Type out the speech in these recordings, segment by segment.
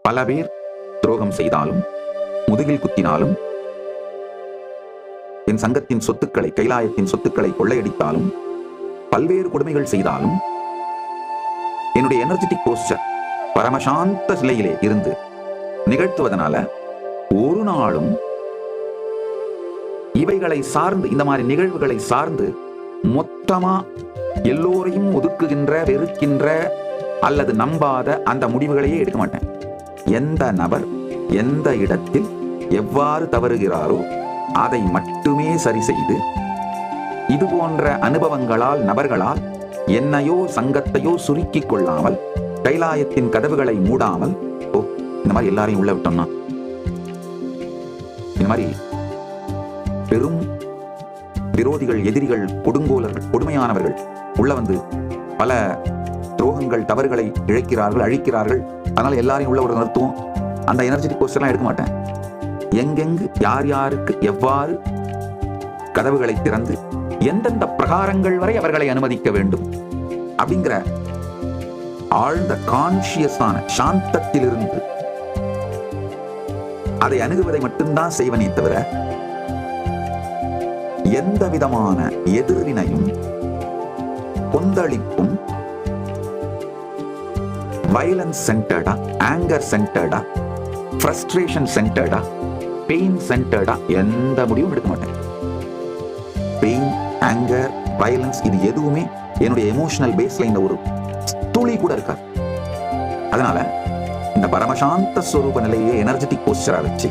பல பேர் துரோகம் செய்தாலும், முதுகில் குத்தினாலும், என் சங்கத்தின் சொத்துக்களை, கைலாயத்தின் சொத்துக்களை கொள்ளையடித்தாலும், பல்வேறு கொடுமைகள் செய்தாலும், என்னுடைய எனர்ஜெட்டிக் போஸ்டர் பரமசாந்த நிலையிலே இருந்து நிகழ்த்துவதனால ஒரு நாளும் இவைகளை சார்ந்து, இந்த மாதிரி நிகழ்வுகளை சார்ந்து மொத்தமா எல்லோரையும் ஒதுக்குகின்ற, வெறுக்கின்ற அல்லது நம்பாத அந்த முடிவுகளையே எடுக்க மாட்டேன். எந்த நபர் எந்த இடத்தில் எவ்வாறு தவறுகிறாரோ அதை மட்டுமே சரி செய்து, இது போன்ற அனுபவங்களால், நபர்களால் என்னையோ சங்கத்தையோ சுருக்கிக் கொள்ளாமல், கைலாயத்தின் கதவுகளை மூடாமல், ஓ இந்த மாதிரி எல்லாரையும் உள்ள விட்டோம்னா, இந்த மாதிரி பெரும் விரோதிகள், எதிரிகள், கொடுங்கோலர்கள், கொடுமையானவர்கள் உள்ள வந்து பல துரோகங்கள், தவறுகளை இழைக்கிறார்கள், அழிக்கிறார்கள், அதனால எல்லாரையும் உள்ள ஒரு நிறுத்துவோம், அந்த எனர்ஜெட்டிக் போஸ்டர்லாம் எடுக்க மாட்டேன். எங்கெங்கு யார் யாருக்கு எவ்வாறு கதவுகளை திறந்து எந்தெந்த பிரகாரங்கள் வரை அவர்களை அனுமதிக்க வேண்டும் அப்படிங்கிற ஆழ்ந்த கான்சியஸான சாந்தத்திலிருந்து அதை அணுகுவதை மட்டும்தான் செய்வனே தவிர, எந்த விதமான எதிர்வினையும், கொந்தளிப்பும், வயலன்ஸ் சென்டர்டா, ஆங்கர் சென்டர்டா, ஃப்ரஸ்ட்ரேஷன் சென்டர்டா, பெயின் சென்டர்டா எந்த முடிவும் எடுக்க மாட்டேன். பெயின், ஆங்கர், வயலன்ஸ் இது எதுவுமே என்னுடைய எமோஷனல் பேஸ்லைன்ல ஒரு துளி கூட இருக்காது. அதனால இந்த பரமசாந்த ஸ்வரூப நிலையே எனர்ஜெட்டிக் போஸ்டரா வச்சு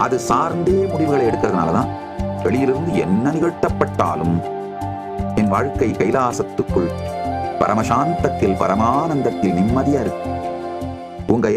அது சார்ந்தே முடிவுகளை எடுக்கிறதுனாலதான் வெளியிலிருந்து என்ன நிகழ்த்தப்பட்டாலும் என் வாழ்க்கை கைலாசத்துக்குள் பரமசாந்தத்தில், பரமானந்தத்தில் நிம்மதியா இருக்கு. உங்க